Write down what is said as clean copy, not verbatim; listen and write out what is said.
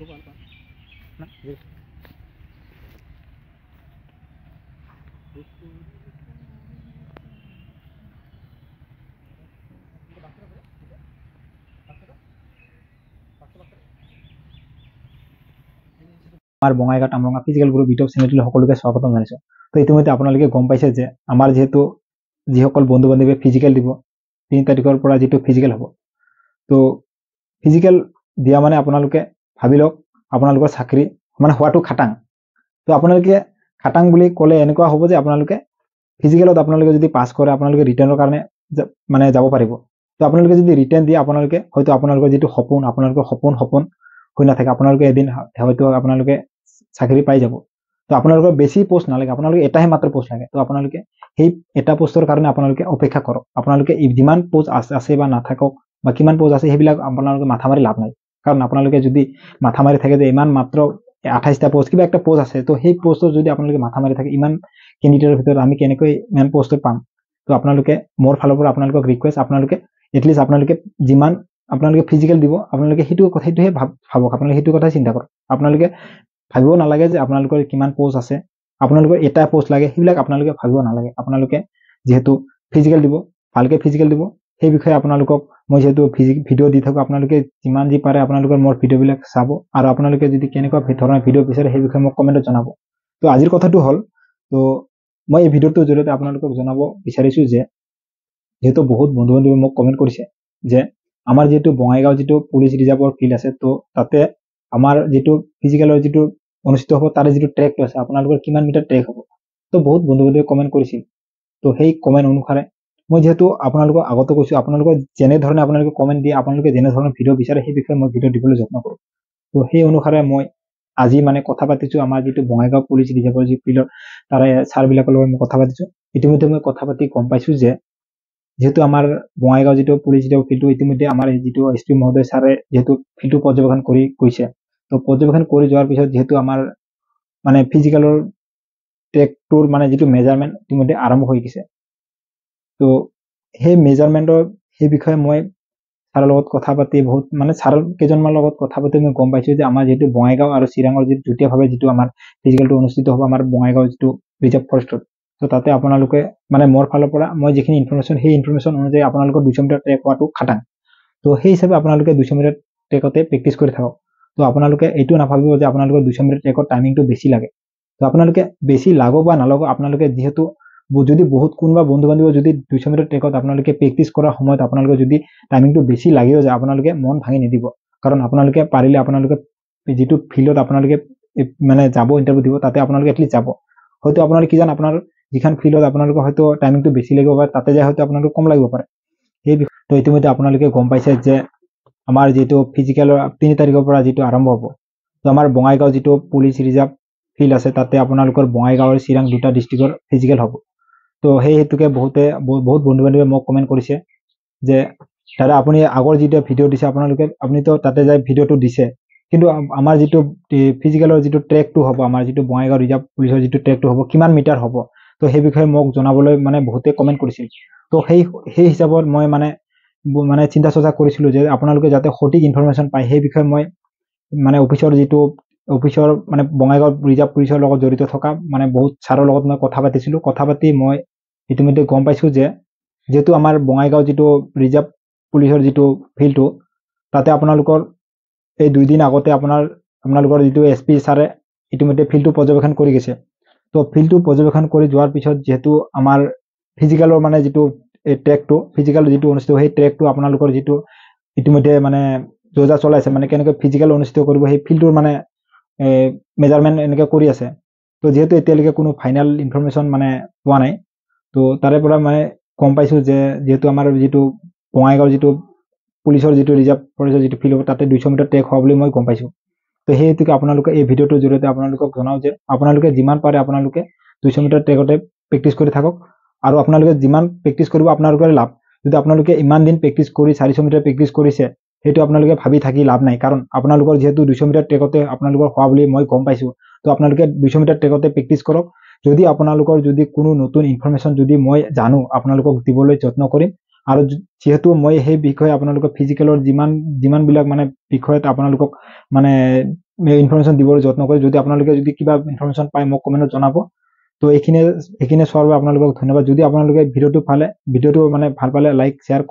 আমাৰ Bongaigaon আমৰঙা physical group YouTube চেনেলটোলৈ সকলোকে স্বাগতম জনাইছোঁ। তো ইতিমধ্যে আপোনালোকে গম পাইছে যে আমাৰ যিহেতু যিসকল বন্ধু বান্ধৱীয়ে ফিজিকেল দিব 3 তাৰিখৰ পৰা যিটো ফিজিকেল হ'ব, তো ফিজিকেল দিয়া মানে আপোনালোকে ভাবি লওক আপোনালোকৰ চাকৰি মানে হোৱাটো খাটাং। তো আপোনালোকে খাটাং বুলি ক'লে এনেকুৱা হ'ব যে আপোনালোকে ফিজিকেলত আপোনালোকে যদি পাছ কৰে আপোনালোকে ৰিটাৰ্ণৰ কাৰণে মানে যাব পাৰিব। তো আপোনালোকে যদি ৰিটাৰ্ণ দিয়ে আপোনালোকে হয়তো আপোনালোকৰ যিটো সপোন আপোনালোকৰ সপোন হৈ নাথাকে, আপোনালোকে এদিন হয়তো আপোনালোকে চাকৰি পাই যাব। তো আপোনালোকৰ বেছি পোষ্ট নালাগে, আপোনালোকে এটাহে মাত্ৰ পোষ্ট লাগে। তো আপোনালোকে সেই এটা পোষ্টৰ কাৰণে আপোনালোকে অপেক্ষা কৰক। আপোনালোকে যিমান পোষ্ট আছে বা নাথাকক বা কিমান পোষ্ট আছে সেইবিলাক আপোনালোকে মাথা মাৰি লাভ নাই। কাৰণ আপোনালোকে যদি মাথা মাৰি থাকে যে ইমান মাত্ৰ 28টা পোষ্ট কিবা একটা পোষ্ট আছে, তো সেই পোষ্টত যদি আপোনালোকে মাথা মাৰি থাকে ইমান কেণ্ডিডেটৰ ভিতৰত আমি কেনেকৈ ইমান পোষ্টত পাম। তো আপোনালোকে মোৰ ফালৰ পৰা আপোনালোকক ৰিকুৱেষ্ট, আপোনালোকে এটলিষ্ট আপোনালোকে যিমান আপোনালোকে ফিজিকেল দিব আপোনালোকে সেইটোহে ভাবক, আপোনালোকে সেইটো কথাই চিন্তা কৰক। আপোনালোকে ভাবিব নালাগে যে আপোনালোকৰ কিমান পোষ্ট আছে, আপোনালোকৰ এটা পোষ্ট লাগে, সেইবিলাক আপোনালোকে ভাবিব নালাগে। আপোনালোকে যিহেতু ফিজিকেল দিব ভালকে ফিজিকেল দিব, সেই বিষয়ে আপোনালোকক মই যিহেতু ভিডিঅ' দি থাকোঁ, আপোনালোকে যিমান যি পাৰে আপোনালোকৰ মোৰ ভিডিঅ'বিলাক চাব আৰু আপোনালোকে যদি কেনেকুৱা ধৰণৰ ভিডিঅ' বিচাৰে সেই বিষয়ে মোক কমেণ্টত জনাব। তো আজিৰ কথাটো হ'ল, তো মই এই ভিডিঅ'টোৰ জৰিয়তে আপোনালোকক জনাব বিচাৰিছোঁ যে যিহেতু বহুত বন্ধু বান্ধৱীয়ে মোক কমেণ্ট কৰিছে যে আমাৰ যিটো বঙাইগাঁও যিটো পুলিচ ৰিজাৰ্ভৰ ফিল্ড আছে, তো তাতে আমাৰ যিটো ফিজিকেলৰ যিটো অনুষ্ঠিত হ'ব তাৰে যিটো ট্ৰেকটো আছে আপোনালোকৰ কিমান মিটাৰ ট্ৰেক হ'ব। তো বহুত বন্ধু বান্ধৱীয়ে কমেণ্ট কৰিছিল। তো সেই কমেণ্ট অনুসাৰে মই যিহেতু আপোনালোকক আগতে কৈছোঁ, আপোনালোকৰ যেনেধৰণে আপোনালোকে কমেণ্ট দিয়ে, আপোনালোকে যেনেধৰণৰ ভিডিঅ' বিচাৰে সেই বিষয়ে মই ভিডিঅ' দিবলৈ যত্ন কৰোঁ। তো সেই অনুসাৰে মই আজি মানে কথা পাতিছোঁ আমাৰ যিটো বঙাইগাঁও পুলিচ ৰিজাৰ্ভৰ যি ফিল্ডৰ তাৰে ছাৰবিলাকৰ লগত মই কথা পাতিছোঁ। ইতিমধ্যে মই কথা পাতি গম পাইছোঁ যে যিহেতু আমাৰ বঙাইগাঁও যিটো পুলিচ ৰিজাৰ্ভ ফিল্ডটো ইতিমধ্যে আমাৰ যিটো এছ পি মহোদয় ছাৰে যিহেতু ফিল্ডটো পৰ্যবেক্ষণ কৰি গৈছে। তো পৰ্যবেক্ষণ কৰি যোৱাৰ পিছত যিহেতু আমাৰ মানে ফিজিকেলৰ ট্ৰেকটোৰ মানে যিটো মেজাৰমেণ্ট ইতিমধ্যে আৰম্ভ হৈ গৈছে। তো সেই মেজাৰমেণ্টৰ সেই বিষয়ে মই ছাৰৰ লগত কথা পাতি বহুত মানে ছাৰ কেইজনমানৰ লগত কথা পাতি মই গম পাইছোঁ যে আমাৰ যিহেতু বঙাইগাঁও আৰু চিৰাঙৰ যিটো যুটীয়াভাৱে যিটো আমাৰ ফিজিকেলটো অনুষ্ঠিত হ'ব আমাৰ বঙাইগাঁও যিটো ৰিজাৰ্ভ ফৰেষ্টত, তো তাতে আপোনালোকে মানে মোৰ ফালৰ পৰা মই যিখিনি ইনফৰমেশ্যন সেই ইনফৰমেশ্যন অনুযায়ী আপোনালোকৰ 200 মিটাৰ ট্ৰেক হোৱাটো খাটাং। তো সেই হিচাপে আপোনালোকে 200 মিটাৰ ট্ৰেকতে প্ৰেক্টিচ কৰি থাকক। তো আপোনালোকে এইটো নাভাবিব যে আপোনালোকৰ 200 মিটাৰ ট্ৰেকৰ টাইমিংটো বেছি লাগে। তো আপোনালোকে বেছি লাগক বা নালাগক, আপোনালোকে যিহেতু যদি বহুত কোনোবা বন্ধু বান্ধৱীয়ে যদি 200 মিটাৰ ট্ৰেকত আপোনালোকে প্ৰেক্টিচ কৰাৰ সময়ত আপোনালোকে যদি টাইমিংটো বেছি লাগিও যায় আপোনালোকে মন ভাঙি নিদিব। কাৰণ আপোনালোকে পাৰিলে আপোনালোকে যিটো ফিল্ডত আপোনালোকে মানে যাব ইণ্টাৰভিউ দিব তাতে আপোনালোকে এটলিষ্ট যাব। হয়তো আপোনালোকে কি জানে আপোনাৰ যিখন ফিল্ডত আপোনালোকৰ হয়তো টাইমিংটো বেছি লাগিব পাৰে, তাতে যায় হয়তো আপোনালোকক কম লাগিব পাৰে। সেই তো ইতিমধ্যে আপোনালোকে গম পাইছে যে আমাৰ যিটো ফিজিকেলৰ 3 তাৰিখৰ পৰা যিটো আৰম্ভ হ'ব, তো আমাৰ বঙাইগাঁও যিটো পুলিচ ৰিজাৰ্ভ ফিল্ড আছে তাতে আপোনালোকৰ বঙাইগাঁও আৰু চিৰাং দুটা ডিষ্ট্ৰিক্টৰ ফিজিকেল হ'ব। তো সেই হেতুকে বহুত বন্ধু বান্ধৱীয়ে মোক কমেণ্ট কৰিছে যে দাদা আপুনি আগৰ যিটো ভিডিঅ' দিছে আপুনিতো তাতে যাই ভিডিঅ'টো দিছে, কিন্তু আমাৰ যিটো ফিজিকেলৰ যিটো ট্ৰেকটো হ'ব, আমাৰ যিটো বঙাইগাঁও ৰিজাৰ্ভ পুলিচৰ যিটো ট্ৰেকটো হ'ব কিমান মিটাৰ হ'ব, তো সেই বিষয়ে মোক জনাবলৈ মানে বহুতে কমেণ্ট কৰিছিল। তো সেই হিচাপত মই মানে চিন্তা চৰ্চা কৰিছিলোঁ যে আপোনালোকে যাতে সঠিক ইনফৰমেশ্যন পায় সেই বিষয়ে মই মানে অফিচৰ মানে বঙাইগাঁও ৰিজাৰ্ভ পুলিচৰ লগত জড়িত থকা মানে বহুত ছাৰৰ লগত মই কথা পাতিছিলোঁ। কথা পাতি মই ইতিমধ্যে গম পাইছোঁ যে যিহেতু আমাৰ বঙাইগাঁও যিটো ৰিজাৰ্ভ পুলিচৰ যিটো ফিল্ডটো তাতে আপোনালোকৰ এই 2 দিন আগতে আপোনালোকৰ যিটো এছ পি ছাৰে ইতিমধ্যে ফিল্ডটো পৰ্যবেক্ষণ কৰি গৈছে। তো ফিল্ডটো পৰ্যবেক্ষণ কৰি যোৱাৰ পিছত যিহেতু আমাৰ ফিজিকেলৰ মানে যিটো এই ট্ৰেকটো ফিজিকেল যিটো অনুষ্ঠিত সেই ট্ৰেকটো আপোনালোকৰ যিটো ইতিমধ্যে মানে যোজা চলাইছে, মানে কেনেকৈ ফিজিকেল অনুষ্ঠিত কৰিব সেই ফিল্ডটোৰ মানে মেজাৰমেণ্ট এনেকৈ কৰি আছে। তো যিহেতু এতিয়ালৈকে কোনো ফাইনেল ইনফৰমেশ্যন মানে পোৱা নাই, তো তাৰে পৰা মানে গম পাইছোঁ যে যিহেতু আমাৰ যিটো বঙাইগাঁও যিটো পুলিচৰ যিটো ৰিজাৰ্ভ ফৰেষ্টৰ যিটো ফিল্ড হ'ব তাতে 200 মিটাৰ ট্ৰেক হোৱা বুলি মই গম পাইছোঁ। তো সেই হেতুকে আপোনালোকে এই ভিডিঅ'টোৰ জৰিয়তে আপোনালোকক জনাওঁ যে আপোনালোকে যিমান পাৰে আপোনালোকে 200 মিটাৰ ট্ৰেকতে প্ৰেক্টিচ কৰি থাকক আৰু আপোনালোকে যিমান প্ৰেক্টিচ কৰিব আপোনালোকৰে লাভ। যদি আপোনালোকে ইমান দিন প্ৰেক্টিচ কৰি 400 মিটাৰ প্ৰেক্টিচ কৰিছে সেইটো আপোনালোকে ভাবি থাকি লাভ নাই, কাৰণ আপোনালোকৰ যিহেতু 200 মিটাৰ ট্ৰেকতে আপোনালোকৰ হোৱা বুলি মই গম পাইছোঁ। তো আপোনালোকে 200 মিটাৰ ট্ৰেকতে প্ৰেক্টিচ কৰক। যদি আপোনালোকৰ যদি কোনো নতুন ইনফৰমেশ্যন যদি মই জানো আপোনালোকক দিবলৈ যত্ন কৰিম, আৰু যেহেতু মই সেই বিষয়ে আপোনালোকৰ ফিজিকেলৰ যিমানবিলাক মানে বিষয়ত আপোনালোকক মানে ইনফৰমেশ্যন দিবৰ যত্ন কৰি যদি আপোনালোকে যদি কিবা ইনফৰমেশ্যন পায় মোক কমেণ্টত জনাব। তো এইখিনি চোৱাৰ বাবে আপোনালোকক ধন্যবাদ। যদি আপোনালোকে ভিডিঅ'টো মানে ভাল পালে লাইক শ্বেয়াৰ